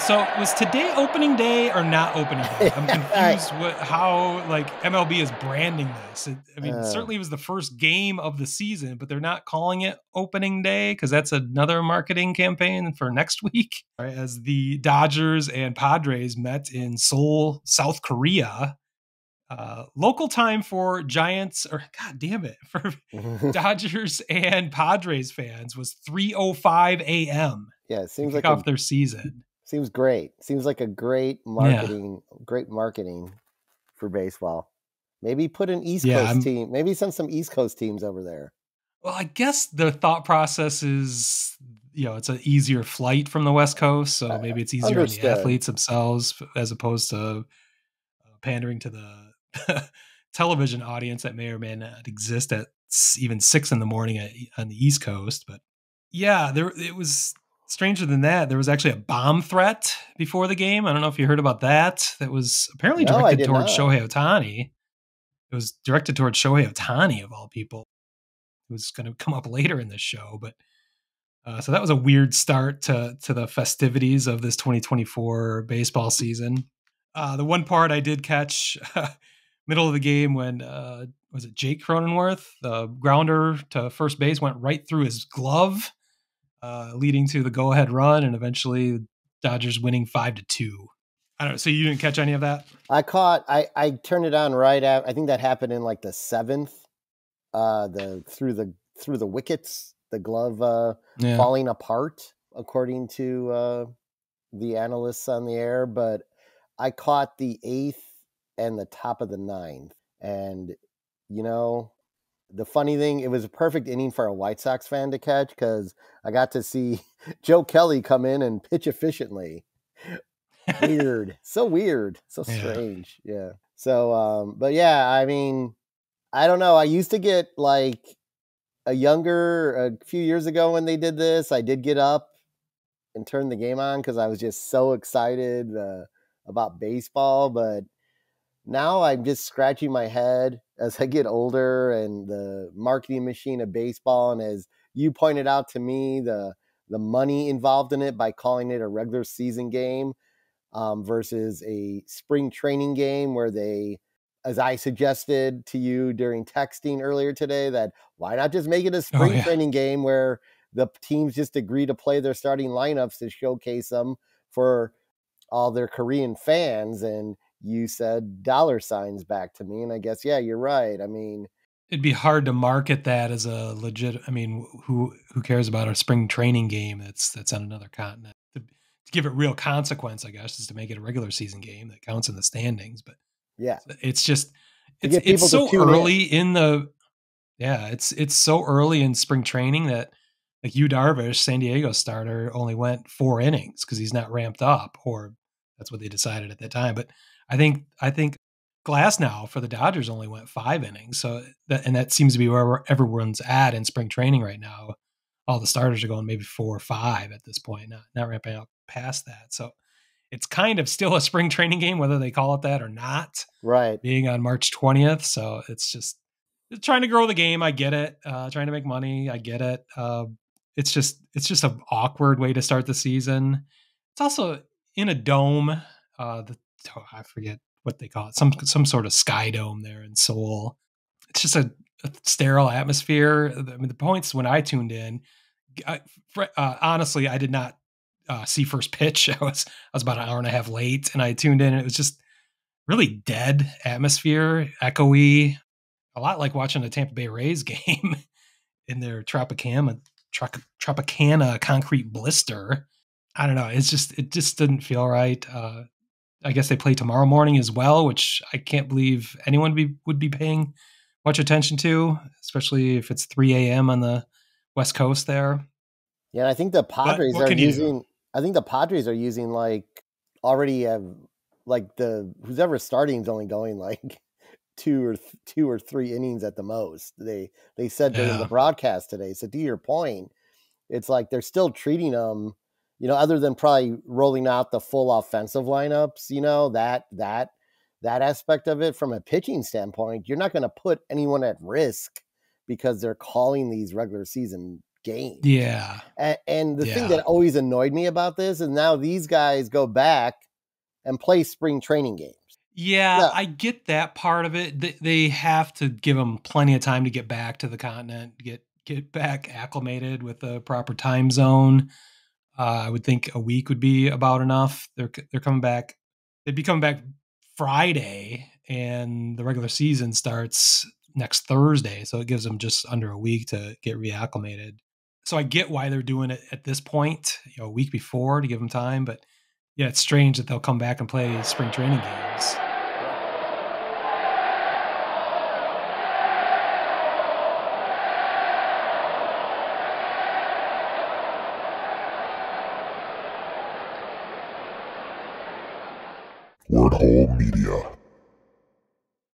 So was today opening day or not opening day? I'm I, confused how like MLB is branding this. I mean, uh, certainly it was the first game of the season, but they're not calling it opening day because that's another marketing campaign for next week. Right, as the Dodgers and Padres met in Seoul, South Korea, local time for Giants or God damn it for Dodgers and Padres fans was 3:05 a.m. yeah, it to seems kick like a off their season. seems great. Seems like a Yeah. great marketing for baseball. Maybe put an East Yeah, Coast team. Maybe send some East Coast teams over there. well, I guess the thought process is, it's an easier flight from the West Coast, so maybe it's easier on the Understood. athletes themselves as opposed to pandering to the television audience that may or may not exist at even 6 in the morning on the East Coast. But yeah, it was stranger than that. There was actually a bomb threat before the game. I don't know if you heard about that. That was apparently No, I directed did towards not. Shohei Ohtani. It was directed towards Shohei Ohtani of all people. It was going to come up later in this show, but so that was a weird start to the festivities of this 2024 baseball season. The one part I did catch middle of the game when was it Jake Cronenworth, the grounder to first base went right through his glove, leading to the go-ahead run, and eventually Dodgers winning 5-2. I don't know. So you didn't catch any of that? I turned it on right at I think that happened in like the seventh. The through the wickets, the glove Yeah. falling apart, according to the analysts on the air. But I caught the eighth and the top of the ninth. And, you know, the funny thing, it was a perfect inning for a White Sox fan to catch because I got to see Joe Kelly come in and pitch efficiently. Weird. So weird. So Yeah. strange. Yeah. So, but yeah, I mean, I don't know. I used to get like a few years ago when they did this, I did get up and turn the game on because I was just so excited about baseball. But now I'm just scratching my head as I get older and the marketing machine of baseball. And as you pointed out to me, the money involved in it by calling it a regular season game versus a spring training game where they, as I suggested to you during texting earlier today, that why not just make it a Oh spring yeah. training game where the teams just agree to play their starting lineups to showcase them for all their Korean fans. And you said dollar signs back to me. And I guess, yeah, you're right. I mean, It'd be hard to market that as a legit. I mean, who cares about a spring training game that's on another continent? To give it real consequence, I guess, is to make it a regular season game that counts in the standings. But yeah, it's just to it's get it's people to so tune in. early in the yeah, it's so early in spring training that like Yu Darvish, San Diego starter, only went 4 innings because he's not ramped up, or that's what they decided at that time. But I think Glass now for the Dodgers only went 5 innings. So that seems to be where everyone's at in spring training right now. All the starters are going maybe 4 or 5 at this point, not ramping up past that. So it's kind of still a spring training game, whether they call it that or not, Right. being on March 20th. So it's just trying to grow the game. I get it. Trying to make money. I get it. It's just an awkward way to start the season. It's also in a dome. I forget what they call it. Some sort of sky dome there in Seoul. It's just a sterile atmosphere. I mean, the points when I tuned in, honestly, I did not see first pitch. I was about an hour and a half late, and I tuned in, and it was just really dead atmosphere, echoey, a lot like watching a Tampa Bay Rays game in their Tropicana concrete blister. I don't know. It just didn't feel right. I guess they play tomorrow morning as well, which I can't believe anyone would be paying much attention to, especially if it's 3 a.m. on the West Coast there. Yeah, I think the But Padres what are can you do? using. I think the Padres are using like already have like the who's ever starting is only going like two or three innings at the most. They said during the Yeah. broadcast today. So to your point, it's like they're still treating them, other than probably rolling out the full offensive lineups. That aspect of it from a pitching standpoint, you're not going to put anyone at risk because they're calling these regular season games. Yeah. And the thing Yeah. that always annoyed me about this is now these guys go back and play spring training games. Yeah, Yeah. I get that part of it. They have to give them plenty of time to get back to the continent, get back acclimated with the proper time zone. I would think a week would be about enough. They're coming back. They'd be coming back Friday, and the regular season starts next Thursday, so it gives them just under a week to get reacclimated. So I get why they're doing it at this point, a week before to give them time. But yeah, it's strange that they'll come back and play spring training games. Word Hole Media.